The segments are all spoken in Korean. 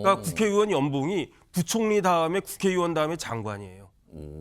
그러니까 국회의원 연봉이 부총리 다음에 국회의원 다음에 장관이에요.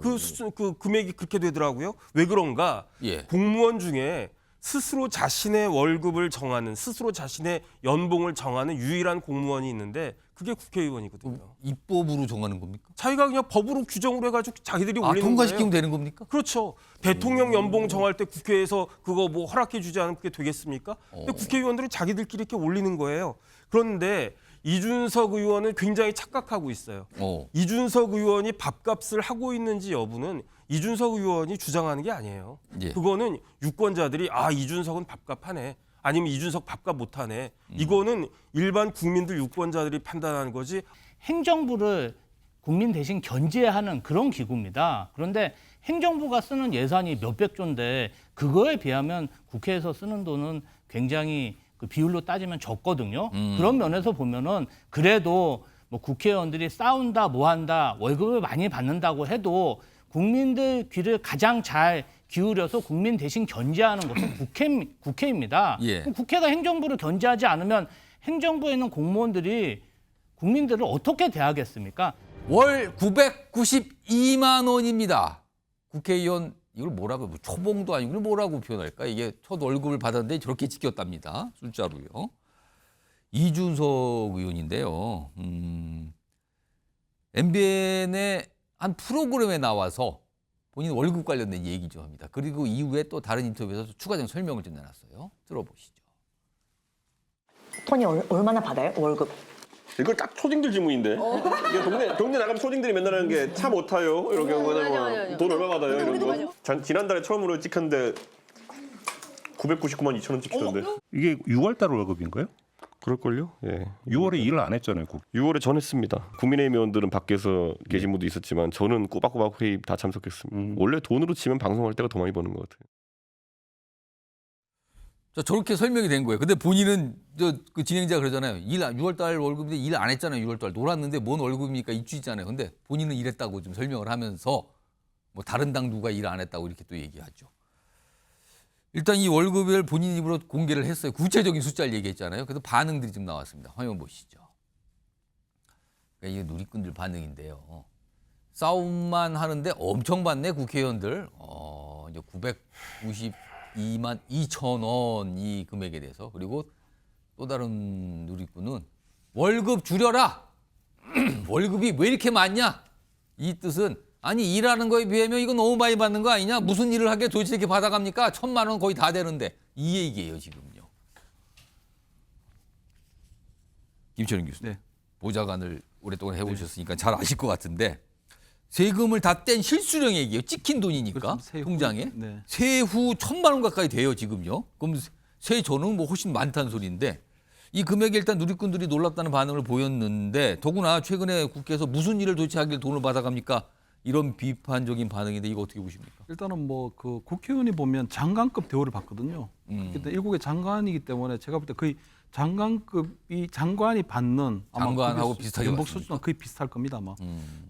그 수준, 그 금액이 그렇게 되더라고요. 왜 그런가? 예. 공무원 중에 스스로 자신의 월급을 정하는, 스스로 자신의 연봉을 정하는 유일한 공무원이 있는데 그게 국회의원이거든요. 입법으로 정하는 겁니까? 자기가 그냥 법으로 규정을 해가지고 자기들이 올리는 통과시키면 거예요. 되는 겁니까? 그렇죠. 대통령 연봉 정할 때 국회에서 그거 뭐 허락해 주지 않으면 그게 되겠습니까? 근데 국회의원들은 자기들끼리 이렇게 올리는 거예요. 그런데 이준석 의원은 굉장히 착각하고 있어요. 이준석 의원이 밥값을 하고 있는지 여부는 이준석 의원이 주장하는 게 아니에요. 예. 그거는 유권자들이 이준석은 밥값 하네. 아니면 이준석 밥값 못하네. 이거는 일반 국민들 유권자들이 판단하는 거지. 행정부를 국민 대신 견제하는 그런 기구입니다. 그런데 행정부가 쓰는 예산이 몇백 조인데 그거에 비하면 국회에서 쓰는 돈은 굉장히 그 비율로 따지면 적거든요. 그런 면에서 보면은 그래도 뭐 국회의원들이 싸운다, 뭐한다, 월급을 많이 받는다고 해도 국민들 귀를 가장 잘 기울여서 국민 대신 견제하는 것은 국회입니다. 예. 국회가 행정부를 견제하지 않으면 행정부에 있는 공무원들이 국민들을 어떻게 대하겠습니까? 월 992만 원입니다. 국회의원 이걸 뭐라고 뭐 초봉도 아니고 이걸 뭐라고 표현할까? 이게 첫 월급을 받았는데 저렇게 지켰답니다. 숫자로요. 이준석 의원인데요. MBN의 한 프로그램에 나와서 본인 월급 관련된 얘기 좀 합니다. 그리고 이후에 또 다른 인터뷰에서 추가적인 설명을 좀 내놨어요. 들어보시죠. 톤이 얼마나 받아요? 월급? 이걸 딱 초딩들 질문인데. 이게 동네 나가면 초딩들이 맨날 하는 게 차 못 타요. 이렇게 하고 돈 얼마 받아요? 이런 거. 지난달에 처음으로 찍혔는데 999만 2천 원 찍히던데. 이게 6월달 월급인가요? 그럴걸요? 예. 6월에 일을 안 했잖아요. 6월에 전 했습니다. 국민의힘 의원들은 밖에서 계신 분도 있었지만 저는 꼬박꼬박 회의 다 참석했습니다. 원래 돈으로 치면 방송할 때가 더 많이 버는 것 같아요. 저렇게 설명이 된 거예요. 근데 본인은 그 진행자가 그러잖아요. 6월달 월급인데 일 안 했잖아요. 6월달 놀았는데 뭔 월급입니까? 입주잖아요. 근데 본인은 일했다고 좀 설명을 하면서 뭐 다른 당 누가 일 안 했다고 이렇게 또 얘기하죠. 일단 이 월급을 본인 입으로 공개를 했어요. 구체적인 숫자를 얘기했잖아요. 그래서 반응들이 좀 나왔습니다. 화면 보시죠. 그러니까 이게 누리꾼들 반응인데요. 싸움만 하는데 엄청 받네 국회의원들. 이제 992만 2천 원 이 금액에 대해서. 그리고 또 다른 누리꾼은 월급 줄여라. 월급이 왜 이렇게 많냐? 이 뜻은 아니 일하는 거에 비하면 이거 너무 많이 받는 거 아니냐? 무슨 일을 하게 도대체 이렇게 받아갑니까? 1,000만 원 거의 다 되는데. 이 얘기예요 지금요. 김철인 교수님. 네. 보좌관을 오랫동안 해보셨으니까 잘 아실 것 같은데 세금을 다 뗀 실수령 얘기예요. 찍힌 돈이니까 통장에. 네. 세후 1,000만 원 가까이 돼요 지금요. 그럼 세전은 뭐 훨씬 많다는 소리인데 이 금액에 일단 누리꾼들이 놀랍다는 반응을 보였는데 더구나 최근에 국회에서 무슨 일을 도대체 하길 돈을 받아갑니까? 이런 비판적인 반응인데 이거 어떻게 보십니까? 일단은 뭐 그 국회의원이 보면 장관급 대우를 받거든요. 그때 일국의 장관이기 때문에 제가 볼 때 거의 장관급이 장관이 받는 장관하고 비슷하게 연봉 받습니까? 수준은 거의 비슷할 겁니다. 아마.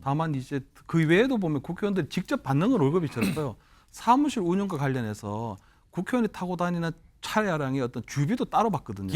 다만 이제 그 외에도 보면 국회의원들이 직접 받는 건 월급이 적어요. 사무실 운영과 관련해서 국회의원이 타고 다니는 차량의 어떤 주비도 따로 받거든요.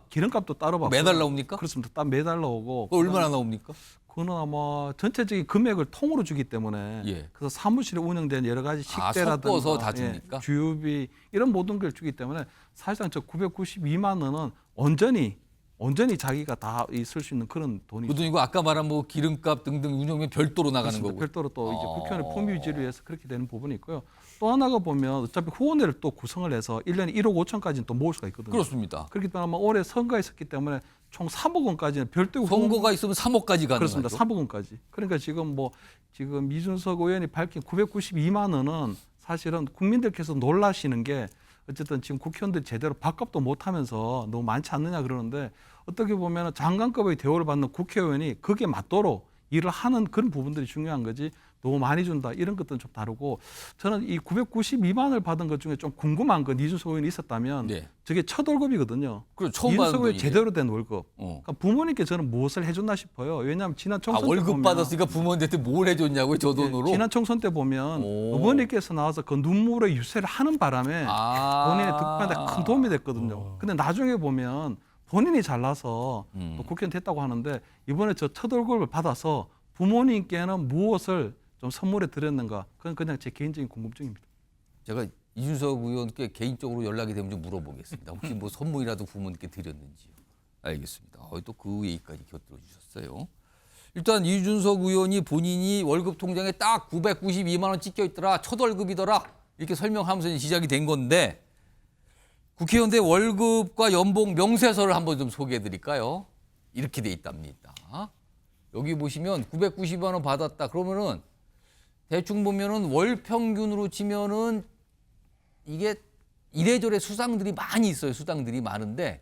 기름값도 따로 받고. 매달 나옵니까? 그렇습니다. 딱 매달 나오고. 그거 얼마나 나옵니까? 그거는 아마 전체적인 금액을 통으로 주기 때문에 예. 그래서 사무실에 운영된 여러 가지 식대라든가 섞어서 다 줍니까? 주유비 이런 모든 걸 주기 때문에 사실상 저 992만 원은 온전히 자기가 다 쓸 수 있는 그런 돈이죠. 그 돈이고 아까 말한 뭐 기름값 등등 운영비 별도로 나가는 그렇습니다. 거고. 별도로 또 이제 국회의원의 품위 유지를 위해서 그렇게 되는 부분이 있고요. 또 하나가 보면 어차피 후원회를 또 구성을 해서 1년에 1억 5천까지는 또 모을 수가 있거든요. 그렇습니다. 그렇기 때문에 아마 올해 선거가 있었기 때문에 총 3억 원까지는 별도 선거가 있으면 3억까지 가는 그렇습니다. 거죠. 3억 원까지. 그러니까 지금 이준석 의원이 밝힌 992만 원은 사실은 국민들께서 놀라시는 게 어쨌든 지금 국회의원들이 제대로 밥값도 못 하면서 너무 많지 않느냐 그러는데 어떻게 보면 장관급의 대우를 받는 국회의원이 거기에 맞도록 일을 하는 그런 부분들이 중요한 거지 너무 많이 준다 이런 것들은 좀 다르고 저는 이 992만을 받은 것 중에 좀 궁금한 건 이준석 의원이 있었다면 네. 저게 첫 월급이거든요. 그리고 처음 받은 이준석 의원이 돈이네. 제대로 된 월급. 그러니까 부모님께 저는 무엇을 해줬나 싶어요. 왜냐하면 지난 총선 때 월급 보면 받았으니까 부모한테 뭘 해줬냐고요? 저 돈으로? 지난 총선 때 보면 오. 어머니께서 나와서 그 눈물의 유세를 하는 바람에 본인의 득표하는데 큰 도움이 됐거든요. 근데 나중에 보면 본인이 잘나서 또 국회의원 됐다고 하는데 이번에 저 첫 월급을 받아서 부모님께는 무엇을 좀 선물해 드렸는가? 그건 그냥 제 개인적인 궁금증입니다. 제가 이준석 의원께 개인적으로 연락이 되면 좀 물어보겠습니다. 혹시 뭐 선물이라도 부모님께 드렸는지요? 알겠습니다. 또 그 얘기까지 곁들여 주셨어요. 일단 이준석 의원이 본인이 월급 통장에 딱 992만 원 찍혀 있더라. 첫 월급이더라. 이렇게 설명하면서 시작이 된 건데 국회의원들 월급과 연봉 명세서를 한번 좀 소개해 드릴까요? 이렇게 돼 있답니다. 여기 보시면 990만 원 받았다. 그러면은 대충 보면은 월 평균으로 치면은 이게 이래저래 수당들이 많이 있어요. 수당들이 많은데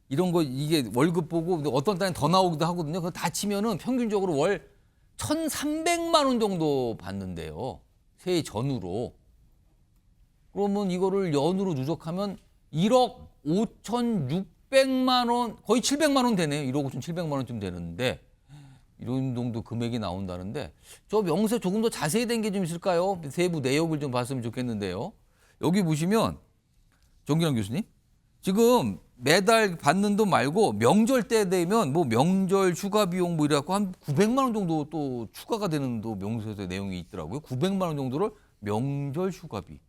이런 거 이게 월급 보고 어떤 달엔 더 나오기도 하거든요. 그거 다 치면은 평균적으로 월 1,300만 원 정도 받는데요. 세해 전후로. 그러면 이거를 연으로 누적하면 1억 5,600만 원, 거의 700만 원 되네요. 1억 5,700만 원쯤 되는데 이런 정도 금액이 나온다는데 저 명세 조금 더 자세히 된 게 좀 있을까요? 세부 내역을 좀 봤으면 좋겠는데요. 여기 보시면 정기랑 교수님 지금 매달 받는 돈 말고 명절 때 되면 뭐 명절 휴가 비용 뭐 이래갖고 한 900만 원 정도 또 추가가 되는 또 명세서 내용이 있더라고요. 900만 원 정도를 명절 휴가비.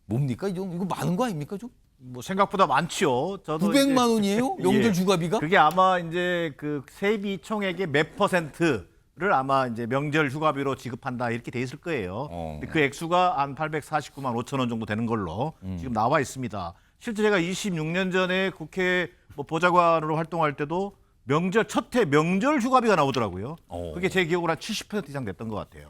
뭡니까? 이거 많은 거 아닙니까 좀? 뭐 생각보다 많지요. 저도 900만 원이에요? 명절 예. 휴가비가? 그게 아마 이제 그 세비 총액의 몇 %를 아마 이제 명절 휴가비로 지급한다 이렇게 돼 있을 거예요. 근데 그 액수가 한 849만 5천 원 정도 되는 걸로 지금 나와 있습니다. 실제 제가 26년 전에 국회 뭐 보좌관으로 활동할 때도 명절 첫 해 명절 휴가비가 나오더라고요. 그게 제 기억으로 한 70% 이상 됐던 것 같아요.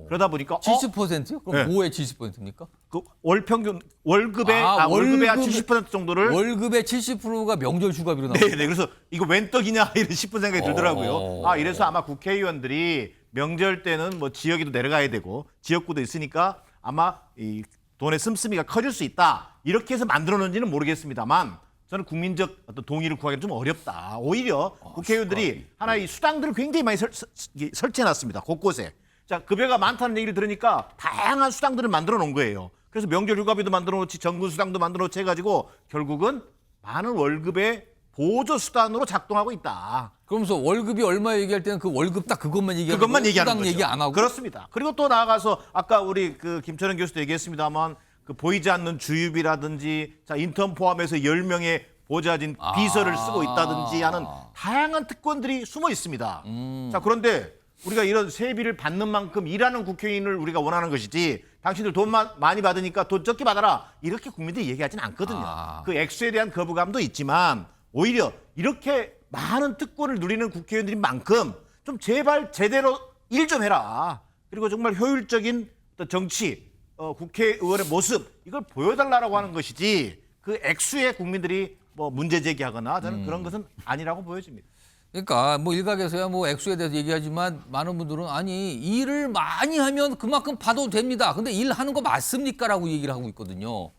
그러다 보니까 70%요? 그럼 네. 뭐의 70%입니까? 그 월 평균 월급의 월급의 월급의 한 70% 정도를 월급의 70%가 명절 휴가비로 나와요. 네, 그래서 이거 웬 떡이냐 이런 싶은 생각이 들더라고요. 이래서 아마 국회의원들이 명절 때는 뭐 지역에도 내려가야 되고 지역구도 있으니까 아마 이 돈의 씀씀이가 커질 수 있다. 이렇게 해서 만들어 놓은지는 모르겠습니다만 저는 국민적 어떤 동의를 구하기는 좀 어렵다. 오히려 국회의원들이 하나의 수당들을 굉장히 많이 설치해 놨습니다. 곳곳에. 자, 급여가 많다는 얘기를 들으니까 다양한 수당들을 만들어 놓은 거예요. 그래서 명절 휴가비도 만들어 놓지 정부 수당도 만들어 놓지 해가지고 결국은 많은 월급의 보조 수단으로 작동하고 있다. 그러면서 월급이 얼마 얘기할 때는 그 월급 딱 그것만 얘기하는 그것만 거예요? 얘기하는 수당 거죠. 얘기 안 하고. 그렇습니다. 그리고 또 나아가서 아까 우리 그 김철현 교수도 얘기했습니다만 그 보이지 않는 주유비라든지 자 인턴 포함해서 10명의 보좌진 비서를 쓰고 있다든지 하는 다양한 특권들이 숨어 있습니다. 자, 그런데 우리가 이런 세비를 받는 만큼 일하는 국회의원을 우리가 원하는 것이지 당신들 돈 많이 받으니까 돈 적게 받아라 이렇게 국민들이 얘기하지는 않거든요. 그 액수에 대한 거부감도 있지만 오히려 이렇게 많은 특권을 누리는 국회의원들인 만큼 좀 제발 제대로 일 좀 해라. 그리고 정말 효율적인 어떤 정치, 국회의원의 모습 이걸 보여달라고 하는 것이지 그 액수에 국민들이 뭐 문제 제기하거나 저는 그런 것은 아니라고 보여집니다. 그러니까 뭐 일각에서야 뭐 액수에 대해서 얘기하지만 많은 분들은 아니 일을 많이 하면 그만큼 받아도 됩니다. 근데 일하는 거 맞습니까?라고 얘기를 하고 있거든요.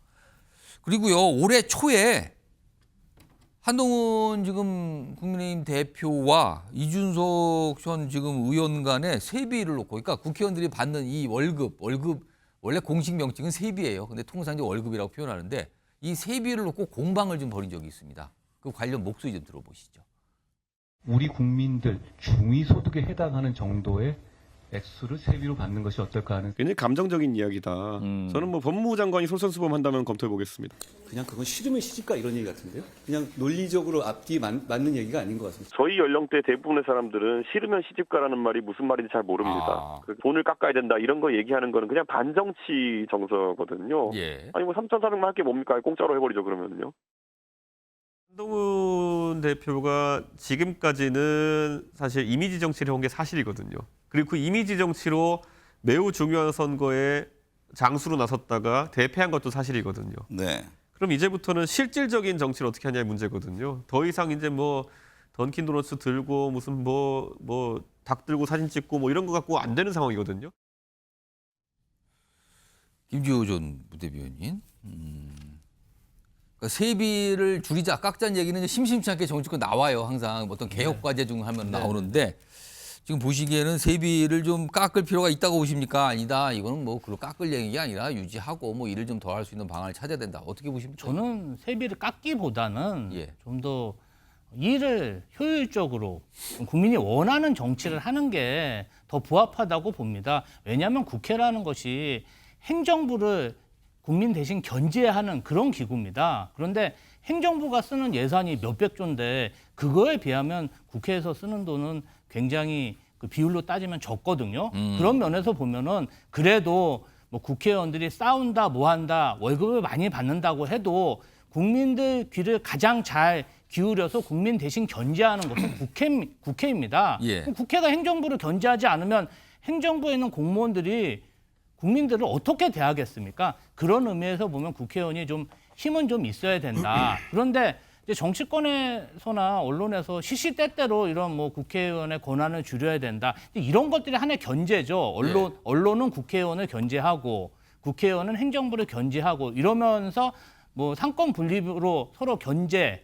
그리고요 올해 초에 한동훈 지금 국민의힘 대표와 이준석 전 지금 의원 간의 세비를 놓고 그러니까 국회의원들이 받는 이 월급 원래 공식 명칭은 세비예요. 근데 통상 이제 월급이라고 표현하는데 이 세비를 놓고 공방을 좀 벌인 적이 있습니다. 그 관련 목소리 좀 들어보시죠. 우리 국민들 중위소득에 해당하는 정도의 액수를 세비로 받는 것이 어떨까 하는. 굉장히 감정적인 이야기다. 저는 뭐 법무부 장관이 솔선수범한다면 검토해 보겠습니다. 그냥 그건 싫으면 시집가 이런 얘기 같은데요. 그냥 논리적으로 앞뒤 맞는 얘기가 아닌 것 같습니다. 저희 연령대 대부분의 사람들은 싫으면 시집가라는 말이 무슨 말인지 잘 모릅니다. 그 돈을 깎아야 된다 이런 거 얘기하는 거는 그냥 반정치 정서거든요. 예. 아니 뭐 3,400만 할 게 뭡니까? 공짜로 해버리죠 그러면요. 한동훈 대표가 지금까지는 사실 이미지 정치를 해온 게 사실이거든요. 그리고 그 이미지 정치로 매우 중요한 선거에 장수로 나섰다가 대패한 것도 사실이거든요. 네. 그럼 이제부터는 실질적인 정치를 어떻게 하냐의 문제거든요. 더 이상 이제 뭐 던킨 도너츠 들고 무슨 뭐 닭 들고 사진 찍고 뭐 이런 거 갖고 안 되는 상황이거든요. 김주호 전 부대변인. 그러니까 세비를 줄이자 깎자는 얘기는 심심치 않게 정치권 나와요. 항상 어떤 개혁 과제 중 하면 나오는데 지금 보시기에는 세비를 좀 깎을 필요가 있다고 보십니까? 아니다. 이거는 뭐 그걸 깎을 얘기가 아니라 유지하고 뭐 일을 좀 더 할 수 있는 방안을 찾아야 된다. 어떻게 보십니까? 저는 세비를 깎기보다는 예. 좀 더 일을 효율적으로 국민이 원하는 정치를 하는 게 더 부합하다고 봅니다. 왜냐하면 국회라는 것이 행정부를 국민 대신 견제하는 그런 기구입니다. 그런데 행정부가 쓰는 예산이 몇백조인데 그거에 비하면 국회에서 쓰는 돈은 굉장히 그 비율로 따지면 적거든요. 그런 면에서 보면은 그래도 뭐 국회의원들이 싸운다, 뭐 한다, 월급을 많이 받는다고 해도 국민들 귀를 가장 잘 기울여서 국민 대신 견제하는 것은 국회입니다. 예. 그럼 국회가 행정부를 견제하지 않으면 행정부에 있는 공무원들이 국민들을 어떻게 대하겠습니까? 그런 의미에서 보면 국회의원이 좀 힘은 좀 있어야 된다. 그런데 이제 정치권에서나 언론에서 시시때때로 이런 뭐 국회의원의 권한을 줄여야 된다. 이런 것들이 하나의 견제죠. 언론은 국회의원을 견제하고 국회의원은 행정부를 견제하고 이러면서 뭐 상권 분립으로 서로 견제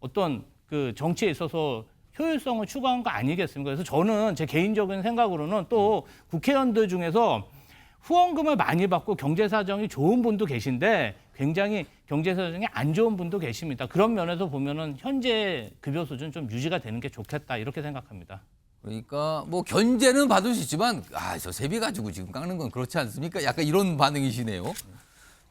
어떤 그 정치에 있어서 효율성을 추구한 거 아니겠습니까? 그래서 저는 제 개인적인 생각으로는 또 국회의원들 중에서 후원금을 많이 받고 경제 사정이 좋은 분도 계신데 굉장히 경제 사정이 안 좋은 분도 계십니다. 그런 면에서 보면은 현재 급여 수준 좀 유지가 되는 게 좋겠다 이렇게 생각합니다. 그러니까 뭐 견제는 받을 수 있지만 저 세비 가지고 지금 깎는 건 그렇지 않습니까? 약간 이런 반응이시네요.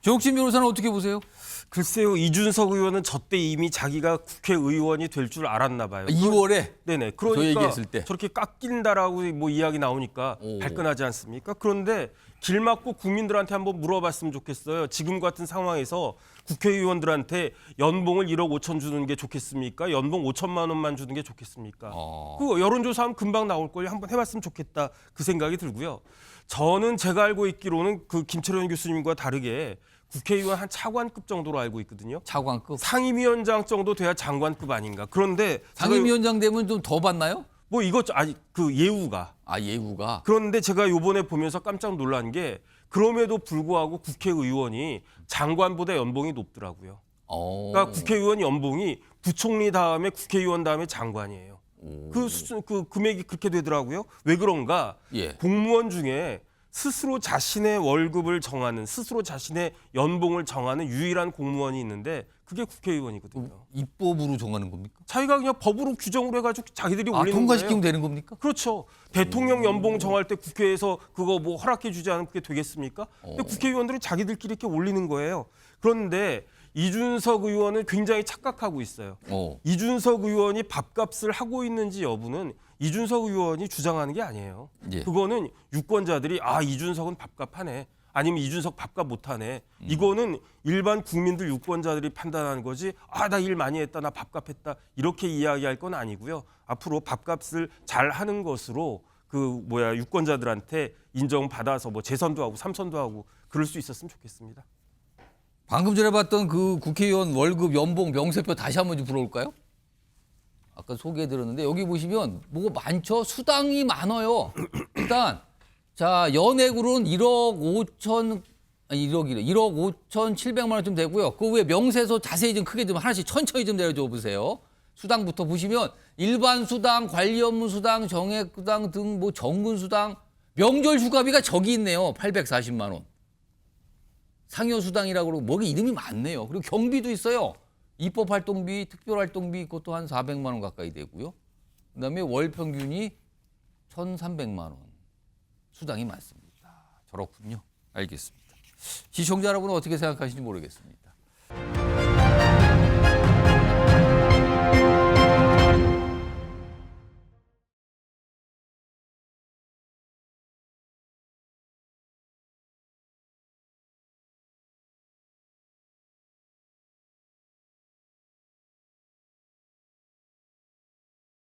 조혁진 변호사는 어떻게 보세요? 글쎄요, 이준석 의원은 저 때 이미 자기가 국회의원이 될 줄 알았나 봐요. 2월에 네네. 저 그러니까 얘기했을 때. 저렇게 깎인다라고 뭐 이야기 나오니까 오. 발끈하지 않습니까? 그런데 길 막고 국민들한테 한번 물어봤으면 좋겠어요. 지금 같은 상황에서 국회의원들한테 연봉을 1억 5천 주는 게 좋겠습니까? 연봉 5천만 원만 주는 게 좋겠습니까? 그 여론조사하면 금방 나올 걸요. 한번 해봤으면 좋겠다 그 생각이 들고요. 저는 제가 알고 있기로는 그 김철현 교수님과 다르게 국회의원 한 차관급 정도로 알고 있거든요. 차관급. 상임위원장 정도 돼야 장관급 아닌가. 그런데 상임위원장 되면 좀 더 받나요? 뭐 이것 아니 그 예우가. 예우가. 그런데 제가 요번에 보면서 깜짝 놀란 게 그럼에도 불구하고 국회의원이 장관보다 연봉이 높더라고요. 그러니까 국회의원 연봉이 부총리 다음에 국회의원 다음에 장관이에요. 그 수준 그 금액이 그렇게 되더라고요. 왜 그런가? 예. 공무원 중에 스스로 자신의 월급을 정하는, 스스로 자신의 연봉을 정하는 유일한 공무원이 있는데 그게 국회의원이거든요. 입법으로 정하는 겁니까? 자기가 그냥 법으로 규정을 해가지고 자기들이 올리는 통과시키면 거예요. 되는 겁니까? 그렇죠. 대통령 연봉 정할 때 국회에서 그거 뭐 허락해 주지 않으면 그게 되겠습니까? 근데 국회의원들은 자기들끼리 이렇게 올리는 거예요. 그런데 이준석 의원은 굉장히 착각하고 있어요. 이준석 의원이 밥값을 하고 있는지 여부는 이준석 의원이 주장하는 게 아니에요. 예. 그거는 유권자들이 이준석은 밥값하네. 아니면 이준석 밥값 못하네. 이거는 일반 국민들 유권자들이 판단하는 거지. 나 일 많이 했다. 나 밥값했다. 이렇게 이야기할 건 아니고요. 앞으로 밥값을 잘 하는 것으로 유권자들한테 인정받아서 뭐 재선도 하고 삼선도 하고 그럴 수 있었으면 좋겠습니다. 방금 전에 봤던 그 국회의원 월급, 연봉, 명세표 다시 한번 좀 불러올까요? 아까 소개해드렸는데 여기 보시면 뭐가 많죠? 수당이 많아요. 일단 자 연액으로는 1억 5천7백만 원쯤 되고요. 그 외에 명세서 자세히 좀 크게 좀 하나씩 천천히 좀 내려줘 보세요. 수당부터 보시면 일반 수당, 관리 업무 수당, 정액 수당 등 뭐 정근 수당, 명절 휴가비가 저기 있네요. 840만 원. 상여 수당이라고 그러고 뭐가 이름이 많네요. 그리고 경비도 있어요. 입법 활동비, 특별 활동비 그것도 한 400만 원 가까이 되고요. 그다음에 월 평균이 1,300만 원. 수당이 많습니다. 저렇군요. 알겠습니다. 시청자 여러분은 어떻게 생각하시는지 모르겠습니다.